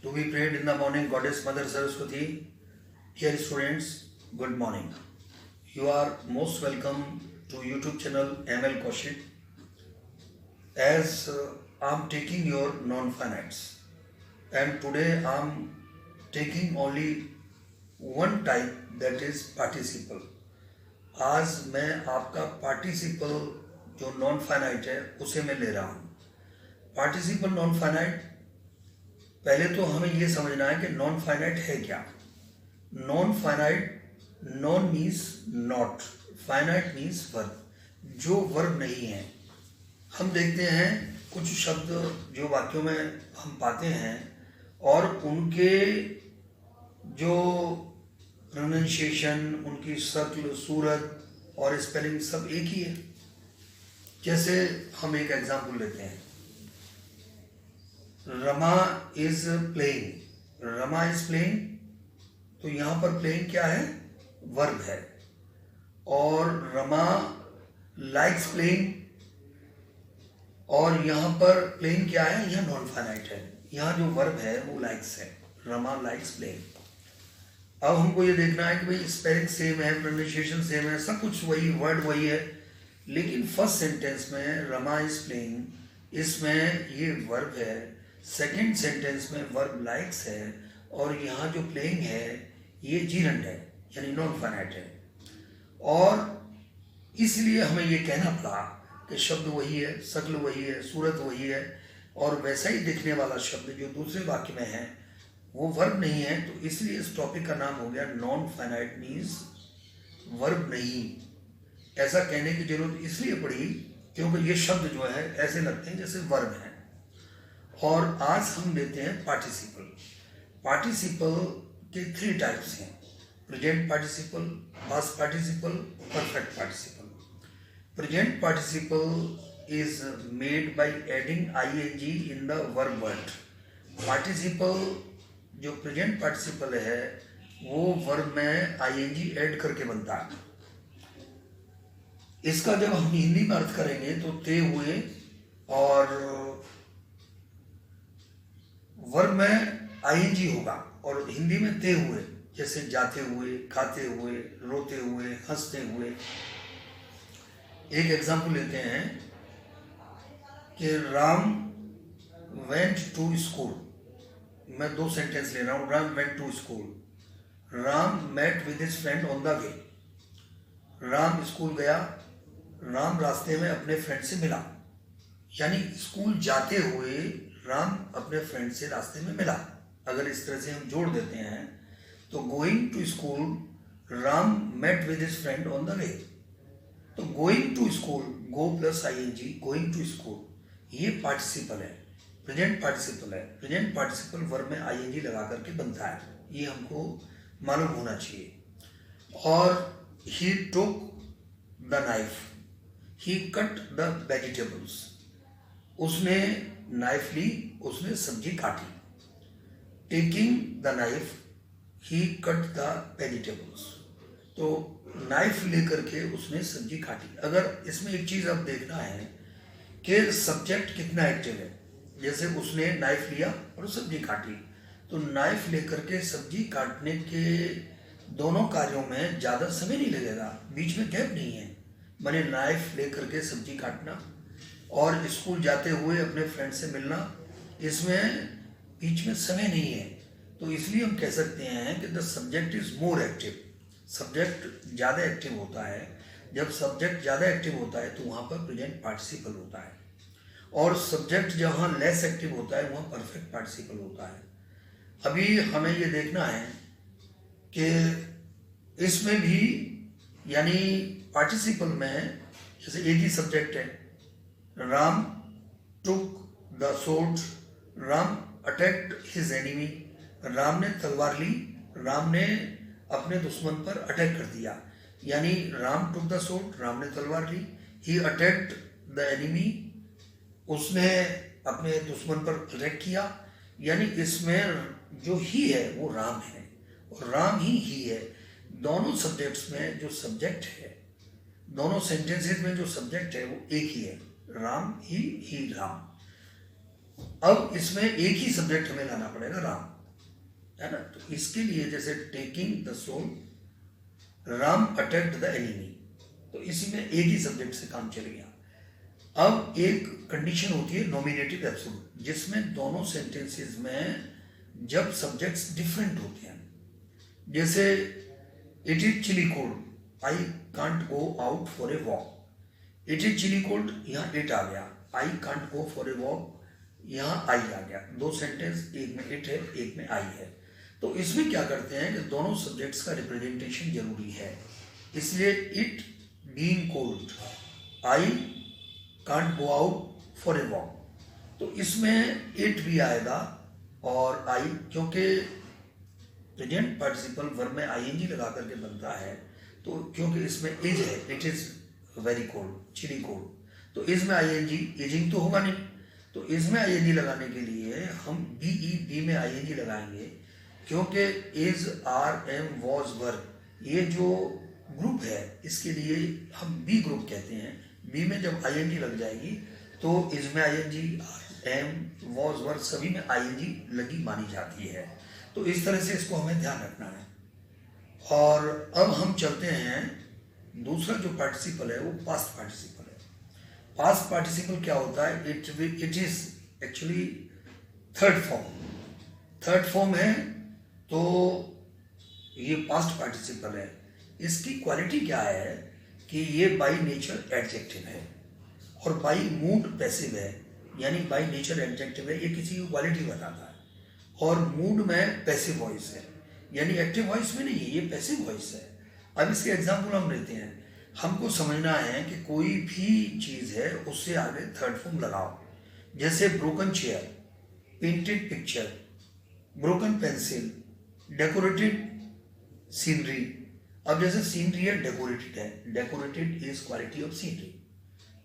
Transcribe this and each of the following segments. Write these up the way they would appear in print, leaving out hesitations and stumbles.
To be prayed in the morning, Goddess Mother Saraswati. Dear students, good morning. You are most welcome to YouTube channel ML Kaushik. As I'm taking your non-finites, and today I'm taking only one type, that is participle. आज मैं आपका participle जो non finite है उसे मैं ले रहा हूँ. पार्टिसिपल नॉन फाइनाइट, पहले तो हमें ये समझना है कि नॉन फाइनाइट है क्या. Non finite, non means not, finite means verb, जो वर्ब नहीं है. हम देखते हैं कुछ शब्द जो वाक्यों में हम पाते हैं और उनके जो प्रोनाउंसिएशन, उनकी शक्ल, सूरत और स्पेलिंग सब एक ही है. जैसे हम एक एग्जाम्पल लेते हैं, Rama is playing. Rama is playing, तो यहाँ पर प्लेइंग क्या है, वर्ब है. और रमा लाइक्स प्लेइंग, और यहाँ पर प्लेइंग क्या है, यह नॉन फाइनाइट है. यहाँ जो वर्ब है वो लाइक्स है, रमा लाइक्स प्लेइंग. अब हमको ये देखना है कि भाई स्पेलिंग सेम है, प्रोनाउंसिएशन सेम है, सब कुछ वही, वर्ड वही है, लेकिन फर्स्ट सेंटेंस में रमा इज प्लेइंग, इसमें ये वर्ब है. सेकंड सेंटेंस में वर्ब लाइक्स है, और यहाँ जो प्लेइंग है ये जीरंड है, यानी नॉन फाइनाइट है. और इसलिए हमें ये कहना पड़ा कि शब्द वही है, शक्ल वही है, सूरत वही है, और वैसा ही दिखने वाला शब्द जो दूसरे वाक्य में है वो वर्ब नहीं है. तो इसलिए इस टॉपिक का नाम हो गया नॉन फाइनाइट मीन्स वर्ब नहीं. ऐसा कहने की जरूरत इसलिए पड़ी क्योंकि ये शब्द जो है ऐसे लगते हैं जैसे वर्ब है. और आज हम लेते हैं पार्टिसिपल. पार्टिसिपल के 3 टाइप्स हैं, present participle, past participle, perfect participle. Present participle is made by adding ING in the verb word. Participle जो प्रेजेंट पार्टिसिपल है वो वर्ब में आईएनजी ऐड करके बनता है. इसका जब हम हिंदी में अर्थ करेंगे तो ते हुए, और वर्ब में आईएनजी होगा और हिंदी में ते हुए, जैसे जाते हुए, खाते हुए, रोते हुए, हंसते हुए. एक एग्जाम्पल लेते हैं कि राम वेंट टू स्कूल. मैं 2 सेंटेंस ले रहा हूँ. Ram went to school. Ram met with his friend on the way. Ram school गया, राम रास्ते में अपने फ्रेंड से मिला. यानी स्कूल जाते हुए राम अपने फ्रेंड से रास्ते में मिला. अगर इस तरह से हम जोड़ देते हैं तो going to school, Ram met with his friend on the way. तो going to school, go plus I N G, going to school, ये पार्टिसिपल है, प्रेजेंट पार्टिसिपल है. प्रेजेंट पार्टिसिपल वर्ब में आईएनजी लगा करके बनता है, ये हमको मालूम होना चाहिए. और he took the knife, he cut the vegetables. उसने नाइफ ली, उसने सब्जी काटी. Taking the knife, he cut the vegetables. तो नाइफ लेकर के उसने सब्जी काटी. अगर इसमें एक चीज अब देखना है कि सब्जेक्ट कितना एक्टिव है. जैसे उसने नाइफ लिया और सब्जी काटी, तो नाइफ लेकर के सब्जी काटने के दोनों कार्यों में ज़्यादा समय नहीं लगेगा, बीच में गैप नहीं है. मैंने नाइफ लेकर के सब्जी काटना और स्कूल जाते हुए अपने फ्रेंड से मिलना, इसमें बीच में समय नहीं है. तो इसलिए हम कह सकते हैं कि the subject is more active. Subject ज़्यादा एक्टिव होता है. जब सब्जेक्ट ज़्यादा एक्टिव होता है तो वहाँ पर प्रेजेंट पार्टिसिपल होता है, और सब्जेक्ट जहाँ लेस एक्टिव होता है वहाँ परफेक्ट पार्टिसिपल होता है. अभी हमें ये देखना है कि इसमें भी, यानी पार्टिसिपल में जैसे एक ही सब्जेक्ट है, Ram took the sword, Ram attacked his enemy. Ram ने तलवार ली, राम ने अपने दुश्मन पर अटैक कर दिया. यानी Ram took the sword, Ram ने तलवार ली. ही अटैक्ड द एनिमी, उसने अपने दुश्मन पर अटैक किया. यानी इसमें जो ही है वो राम है, और राम ही है. दोनों सब्जेक्ट्स में जो सब्जेक्ट है, दोनों सेंटेंसेस में जो सब्जेक्ट है वो एक ही है, राम ही राम. अब इसमें एक ही सब्जेक्ट हमें लाना पड़ेगा, राम. है ना। तो इसके लिए जैसे taking the soul, Ram attacked the enemy, तो इसी में एक ही सब्जेक्ट से काम चल गया। अब एक कंडीशन होती है नॉमिनेटिव एब्सोल्यूट, जिसमें दोनों सेंटेंसेस में जब सब्जेक्ट्स डिफरेंट होते हैं, जैसे it is chilly cold, I can't go out for a walk, it is chilly cold, यहाँ इट आ गया, I can't go for a walk, यहाँ आई आ गया। दो सेंटेंस, एक में इट है एक में आई है। तो इसमें क्या करते हैं कि दोनों सब्जेक्ट्स का रिप्रेजेंटेशन जरूरी है, इसलिए it being cold, I can't go out for a walk, तो इसमें इट भी आएगा और आई, क्योंकि प्रेजेंट पार्टिसिपल वर्ब में आईएनजी लगा करके बनता है, तो क्योंकि इसमें इज है, it is very cold, chilly cold, तो इज में आईएनजी, इजिंग तो होगा नहीं, तो इसमें आईएनजी लगाने के लिए हम बी में आईएनजी लगाएंगे, क्योंकि इज, आर, एम, वॉज, वर, ये जो ग्रुप है इसके लिए हम बी ग्रुप कहते हैं। बी में जब आईएनजी लग जाएगी तो इज में आईएनजी, एम, वॉज, वर सभी में आईएनजी लगी मानी जाती है। तो इस तरह से इसको हमें ध्यान रखना है। और अब हम चलते हैं, दूसरा जो पार्टिसिपल है वो पास्ट पार्टिसिपल है। पास्ट पार्टिसिपल क्या होता है, it is actually third form है, तो ये पास्ट पार्टिसिपल है। इसकी क्वालिटी क्या है कि ये बाय नेचर एडजेक्टिव है और बाय मूड पैसिव है, यानी बाय नेचर एडजेक्टिव है, ये किसी की क्वालिटी बताता है। और मूड में पैसिव वॉइस है, यानी एक्टिव वॉइस में नहीं है, ये पैसिव वॉइस है। अब इसके एग्जाम्पल हम लेते हैं। हमको समझना है कि कोई भी चीज़ है उससे आगे थर्ड फॉर्म लगाओ, जैसे broken chair, painted picture, broken pencil, decorated scenery. अब जैसे सीनरी है डेकोरेटेड है, decorated is quality of scenery.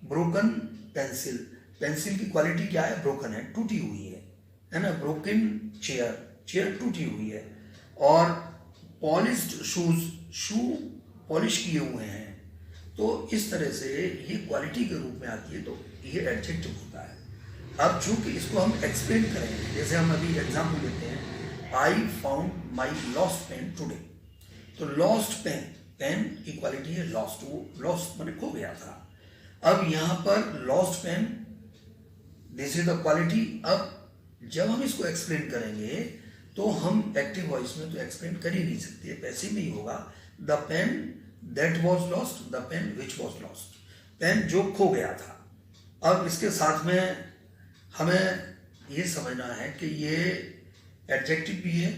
Broken pencil, pencil की क्वालिटी क्या है, ब्रोकन है, टूटी हुई है ना। ब्रोकन चेयर, चेयर टूटी हुई है। और पॉलिश्ड शूज, शू पॉलिश किए हुए हैं। तो इस तरह से ये क्वालिटी के रूप में आती है, तो ये एडजेक्टिव होता है। अब चूंकि इसको हम एक्सप्लेन करेंगे, जैसे हम अभी एग्जाम्पल लेते हैं, I found my lost pen today. तो लॉस्ट पेन, पेन की क्वालिटी है लॉस्ट, वो लॉस्ट मैंने खो गया था। अब यहाँ पर lost pen, this is the quality. अब जब हम इसको एक्सप्लेन करेंगे तो हम एक्टिव वॉइस में तो एक्सप्लेन कर ही नहीं सकते, पैसिव नहीं होगा। The pen that was lost, the pen which was lost, pen जो खो गया था। अब इसके साथ में हमें ये समझना है कि ये एडजेक्टिव भी है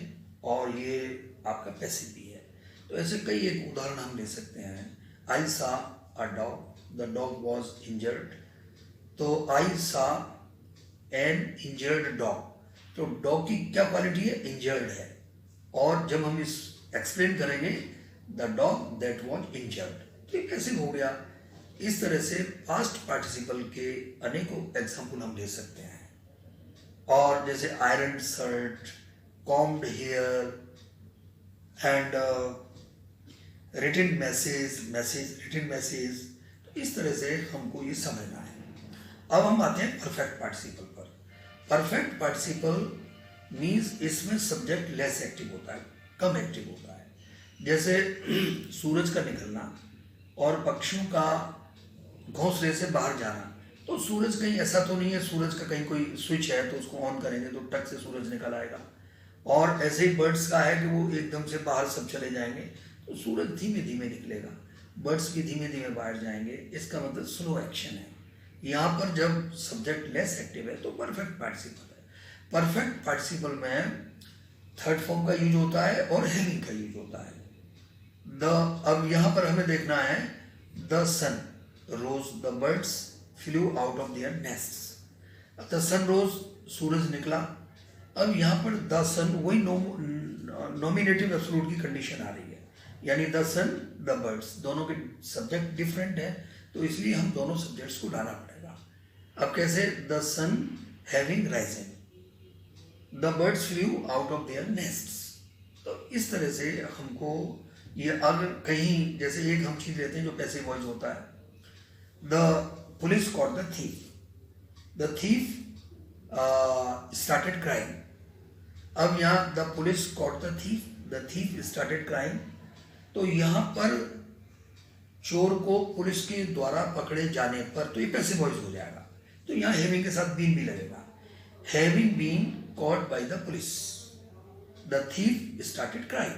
और ये आपका पैसिव भी है। तो ऐसे कई एक उदाहरण हम ले सकते हैं। आई सा a dog, the dog was injured, तो आई सा एन इंजर्ड डॉग, तो डॉग की क्या क्वालिटी है, इंजर्ड है। और जब हम इस एक्सप्लेन करेंगे, the dog that was injured, तो ये कैसे हो गया। इस तरह से पास्ट पार्टिसिपल के अनेकों एग्जाम्पल हम ले सकते हैं। और जैसे iron shirt, combed hair and written message, written message, तो इस तरह से हमको ये समझना है। अब हम आते हैं परफेक्ट पार्टिसिपल पर। परफेक्ट पार्टिसिपल मीन्स इसमें सब्जेक्ट लेस एक्टिव होता है, कम एक्टिव होता है। जैसे सूरज का निकलना और पक्षियों का घोंसले से बाहर जाना, तो सूरज कहीं ऐसा तो नहीं है, सूरज का कहीं कोई स्विच है तो उसको ऑन करेंगे तो टक से सूरज निकल आएगा। और ऐसे ही बर्ड्स का है कि वो एकदम से बाहर सब चले जाएंगे, तो सूरज धीमे धीमे निकलेगा, बर्ड्स भी धीमे धीमे बाहर जाएंगे। इसका मतलब स्लो एक्शन है। यहाँ पर जब सब्जेक्ट लेस एक्टिव है तो परफेक्ट पार्टिसिपल है। परफेक्ट पार्टिसिपल में थर्ड फॉर्म का यूज होता है और हैविंग का यूज होता है। अब यहाँ पर हमें देखना है, the sun rose, the birds flew out of their nests. The sun rose, सूरज निकला। अब यहाँ पर द सन, वही नॉमिनेटिव एब्सोल्यूट की कंडीशन आ रही है, यानी द सन, द बर्ड्स, दोनों के सब्जेक्ट डिफरेंट है, तो इसलिए हम दोनों सब्जेक्ट्स को डालना पड़ेगा। अब कैसे, the sun having risen, the birds flew out of their nests. तो इस तरह से हमको ये, अगर कहीं जैसे एक हम चीज लेते हैं जो पैसिव वॉइस होता है, the police caught the thief started crying. अब यहाँ the police caught the thief started crime, तो यहाँ पर चोर को पुलिस के द्वारा पकड़े जाने पर, तो ये पैसिव वॉइस हो जाएगा, तो यहाँ हैविंग के साथ बीन भी लगेगा। Having been caught by the police, the thief started crime.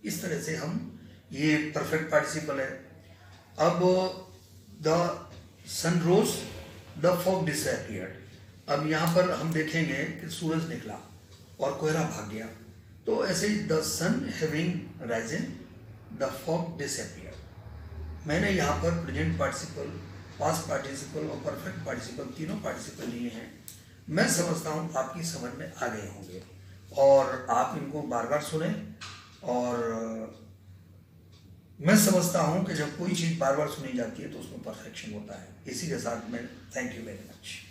इस तरह से हम, ये परफेक्ट पार्टिसिपल है। अब the sun rose, the fog disappeared. अब यहाँ पर हम देखेंगे कि सूरज निकला और कोहरा भाग गया, तो ऐसे ही the sun having risen, the fog disappeared. मैंने यहाँ पर प्रेजेंट पार्टिसिपल, पास्ट पार्टिसिपल और परफेक्ट पार्टिसिपल तीनों पार्टिसिपल लिए हैं। मैं समझता हूँ आपकी समझ में आ गए होंगे, और आप इनको बार बार सुने। और मैं समझता हूँ कि जब कोई चीज़ बार बार सुनी जाती है तो उसमें परफेक्शन होता है। इसी के साथ मैं थैंक यू वेरी मच।